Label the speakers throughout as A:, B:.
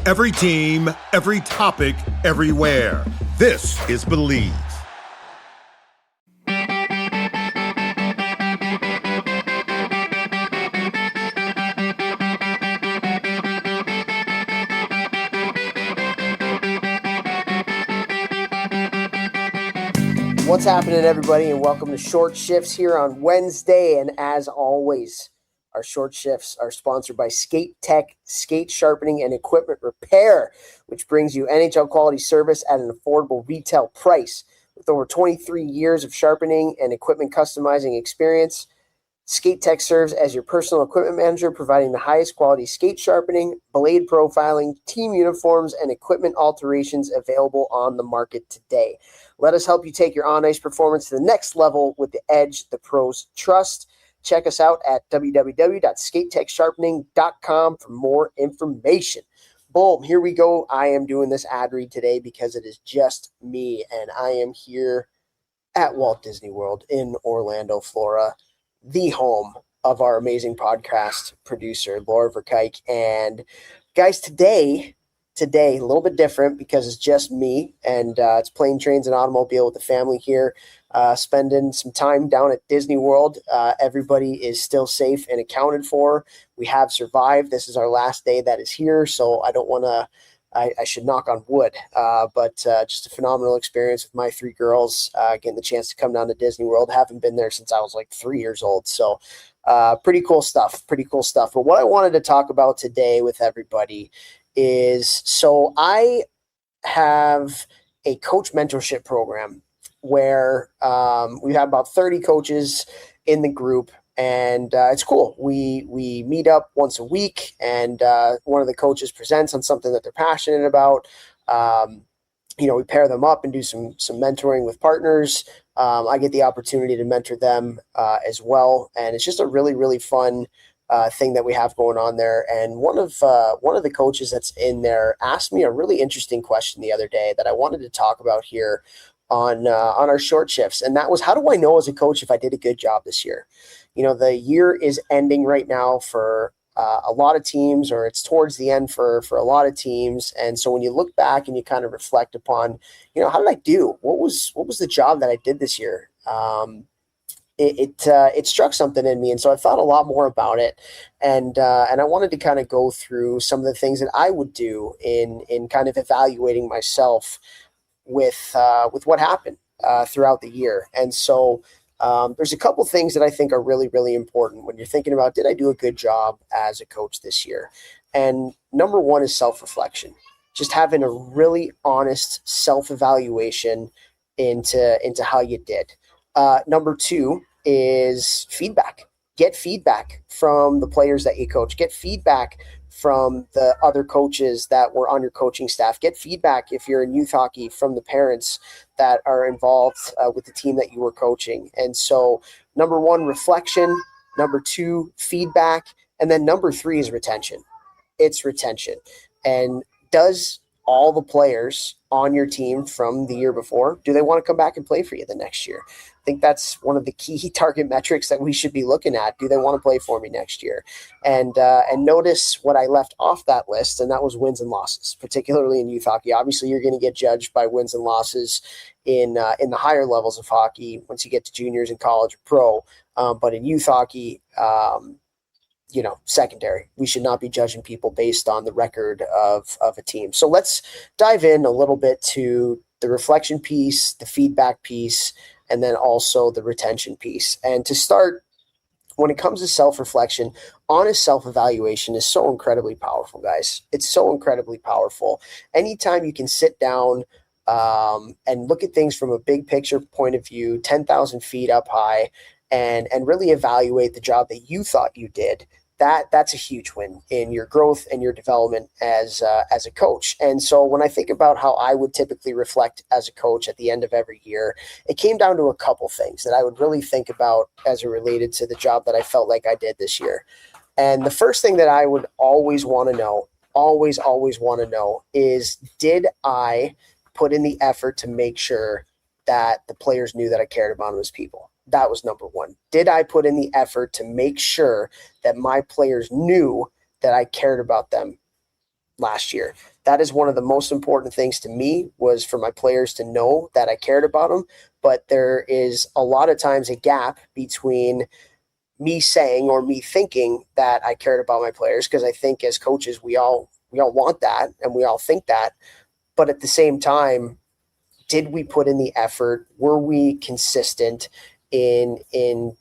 A: Every team, every topic, everywhere. This is Believe.
B: What's happening, everybody, and welcome to Short Shifts here on Wednesday. And as always, our short shifts are sponsored by Skate Tech, skate sharpening and equipment repair, which brings you NHL quality service at an affordable retail price. With over 23 years of sharpening and equipment customizing experience, Skate Tech serves as your personal equipment manager, providing the highest quality skate sharpening, blade profiling, team uniforms, and equipment alterations available on the market today. Let us help you take your on-ice performance to the next level with the edge the pros trust. Check us out at www.skatetechsharpening.com for more information. Boom, here we go. I am doing this ad read today because it is just me, and I am here at Walt Disney World in Orlando, Florida, the home of our amazing podcast producer, Laura Verkijk. And guys, today, a little bit different because it's just me, and it's plane, trains, and automobile with the family here, spending some time down at Disney World. Everybody is still safe and accounted for. We have survived. This is our last day that is here, so I don't want to I should knock on wood, but just a phenomenal experience with my three girls, getting the chance to come down to Disney World. Haven't been there since I was like 3 years old. So pretty cool stuff. But what I wanted to talk about today with everybody is, so I have a coach mentorship program where we have about 30 coaches in the group. And it's cool. We meet up once a week, and one of the coaches presents on something that they're passionate about. We pair them up and do some mentoring with partners. I get the opportunity to mentor them as well, and it's just a really, really fun thing that we have going on there. And one of the coaches that's in there asked me a really interesting question the other day that I wanted to talk about here on our short shifts, and that was, how do I know as a coach if I did a good job this year? The year is ending right now for a lot of teams, or it's towards the end for a lot of teams. And so when you look back and you kind of reflect upon, how did I do? What was the job that I did this year? It struck something in me. And so I thought a lot more about it. And I wanted to kind of go through some of the things that I would do in kind of evaluating myself with what happened throughout the year. And so there's a couple things that I think are really, really important when you're thinking about, did I do a good job as a coach this year? And number one is self-reflection, just having a really honest self-evaluation into how you did. Number two is feedback. Get feedback from the players that you coach. Get feedback from the other coaches that were on your coaching staff. Get feedback, if you're in youth hockey, from the parents that are involved with the team that you were coaching. And so number one, reflection. Number two, feedback. And then number three is retention. It's retention. And does all the players on your team from the year before, do they want to come back and play for you the next year? I think that's one of the key target metrics that we should be looking at. Do they want to play for me next year? And notice what I left off that list, and that was wins and losses, particularly in youth hockey. Obviously, you're going to get judged by wins and losses in the higher levels of hockey once you get to juniors in college or pro. But in youth hockey, secondary. We should not be judging people based on the record of a team. So let's dive in a little bit to the reflection piece, the feedback piece, and then also the retention piece. And to start, when it comes to self-reflection, honest self-evaluation is so incredibly powerful, guys. It's so incredibly powerful. Anytime you can sit down and look at things from a big picture point of view, 10,000 feet up high, and really evaluate the job that you thought you did, that's a huge win in your growth and your development as a coach. And so when I think about how I would typically reflect as a coach at the end of every year, it came down to a couple things that I would really think about as it related to the job that I felt like I did this year. And the first thing that I would always want to know, always want to know, is, did I put in the effort to make sure that the players knew that I cared about them as people? That was number one. Did I put in the effort to make sure that my players knew that I cared about them last year. That is one of the most important things to me, was for my players to know that I cared about them. But there is a lot of times a gap between me saying or me thinking that I cared about my players, because I think as coaches we all want that and we all think that. But at the same time, did we put in the effort? Were we consistent in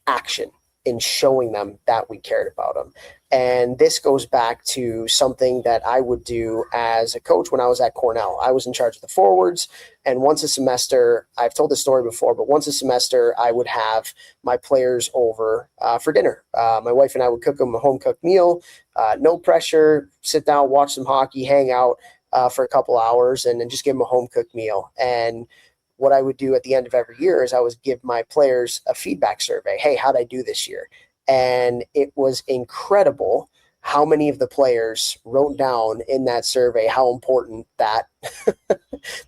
B: action, in showing them that we cared about them? And this goes back to something that I would do as a coach when I was at Cornell. I was in charge of the forwards, and once a semester, I've told this story before, but once a semester, I would have my players over for dinner. My wife and I would cook them a home-cooked meal, no pressure, sit down, watch some hockey, hang out for a couple hours, and then just give them a home-cooked meal. And what I would do at the end of every year is I would give my players a feedback survey. Hey, how'd I do this year? And it was incredible how many of the players wrote down in that survey how important that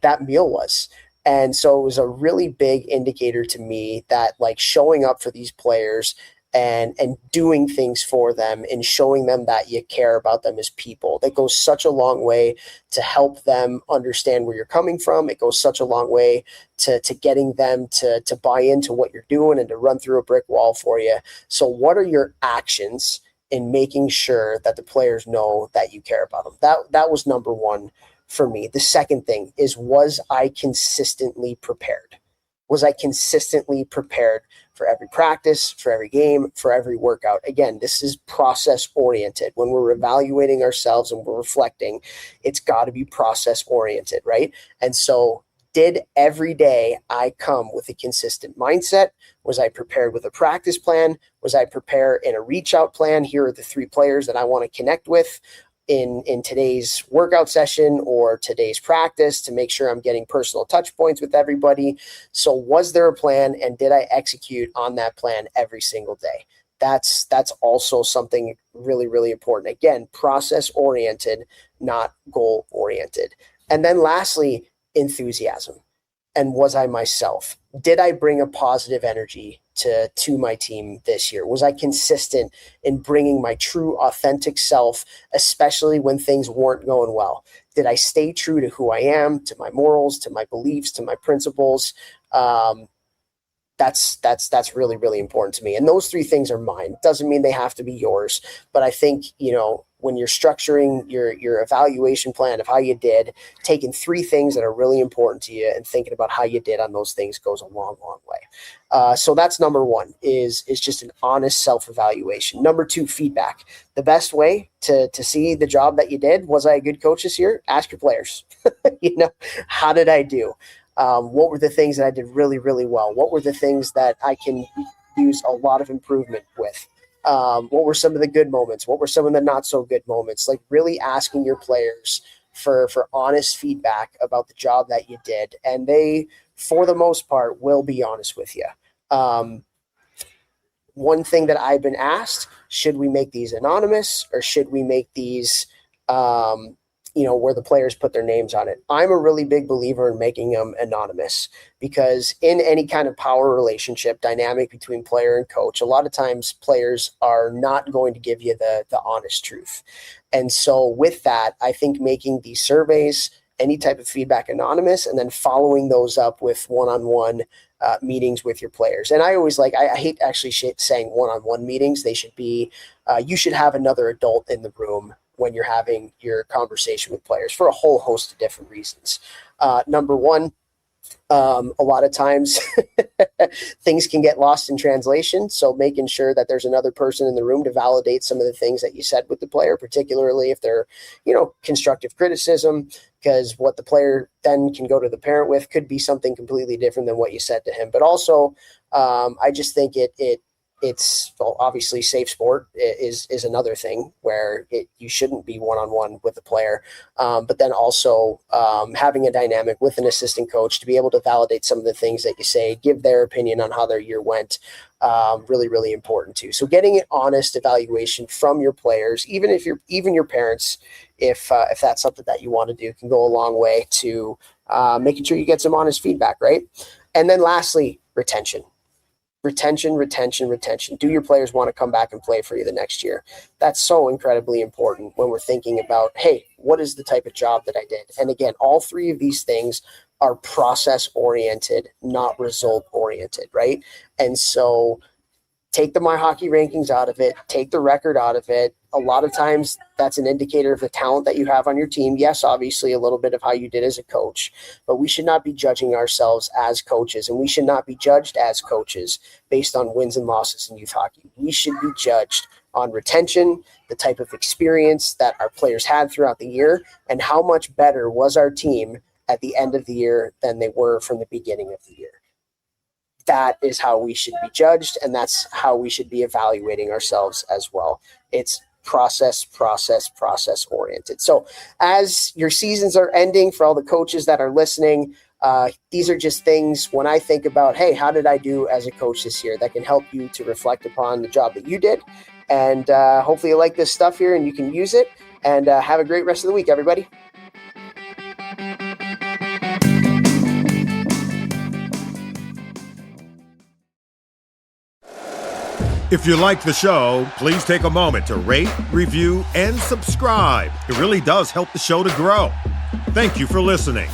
B: that meal was. And so it was a really big indicator to me that, like, showing up for these players and doing things for them and showing them that you care about them as people, that goes such a long way to help them understand where you're coming from. It goes such a long way to getting them to buy into what you're doing and to run through a brick wall for you. So what are your actions in making sure that the players know that you care about them? That was number one for me. The second thing is, was I consistently prepared? Was I consistently prepared for every practice, for every game, for every workout? Again, this is process oriented. When we're evaluating ourselves and we're reflecting, it's got to be process oriented, right? And so, did every day I come with a consistent mindset? Was I prepared with a practice plan? Was I prepared in a reach out plan? Here are the 3 players that I want to connect with in today's workout session or today's practice, to make sure I'm getting personal touch points with everybody. So was there a plan, and did I execute on that plan every single day? That's also something really, really important. Again, process oriented, not goal oriented. And then lastly, enthusiasm. And was I myself? Did I bring a positive energy to my team this year? Was I consistent in bringing my true, authentic self, especially when things weren't going well? Did I stay true to who I am, to my morals, to my beliefs, to my principles? That's really, really important to me. And those 3 things are mine. Doesn't mean they have to be yours, but I think, when you're structuring your evaluation plan of how you did, taking 3 things that are really important to you and thinking about how you did on those things goes a long, long way. So that's number 1, is just an honest self-evaluation. Number 2, feedback. The best way to see the job that you did, was I a good coach this year? Ask your players. How did I do? What were the things that I did really, really well? What were the things that I can use a lot of improvement with? What were some of the good moments? What were some of the not so good moments? Like, really asking your players for honest feedback about the job that you did. And they, for the most part, will be honest with you. One thing that I've been asked, should we make these anonymous, or should we make these, where the players put their names on it? I'm a really big believer in making them anonymous, because in any kind of power relationship dynamic between player and coach, a lot of times players are not going to give you the honest truth. And so with that, I think making these surveys, any type of feedback, anonymous, and then following those up with one-on-one meetings with your players. And I always I hate actually saying one-on-one meetings. They should be, you should have another adult in the room when you're having your conversation with players, for a whole host of different reasons. Number 1, a lot of times things can get lost in translation. So making sure that there's another person in the room to validate some of the things that you said with the player, particularly if they're, constructive criticism, because what the player then can go to the parent with could be something completely different than what you said to him. But also, I just think it's obviously safe sport is another thing where you shouldn't be one-on-one with the player. But then also having a dynamic with an assistant coach to be able to validate some of the things that you say, give their opinion on how their year went. Really, really important too. So getting an honest evaluation from your players, even your parents, if that's something that you want to do, can go a long way to making sure you get some honest feedback, right? And then lastly, retention. retention, retention, retention. Do your players want to come back and play for you the next year? That's so incredibly important when we're thinking about, hey, what is the type of job that I did? And again, all three of these things are process oriented, not result oriented, right? And so take the My Hockey rankings out of it, take the record out of it. A lot of times that's an indicator of the talent that you have on your team. Yes, obviously a little bit of how you did as a coach, but we should not be judging ourselves as coaches, and we should not be judged as coaches based on wins and losses in youth hockey. We should be judged on retention, the type of experience that our players had throughout the year, and how much better was our team at the end of the year than they were from the beginning of the year. That is how we should be judged, and that's how we should be evaluating ourselves as well. It's process oriented. So as your seasons are ending, for all the coaches that are listening, these are just things when I think about, hey, how did I do as a coach this year, that can help you to reflect upon the job that you did. And hopefully you like this stuff here and you can use it. And have a great rest of the week, everybody.
A: If you like the show, please take a moment to rate, review, and subscribe. It really does help the show to grow. Thank you for listening.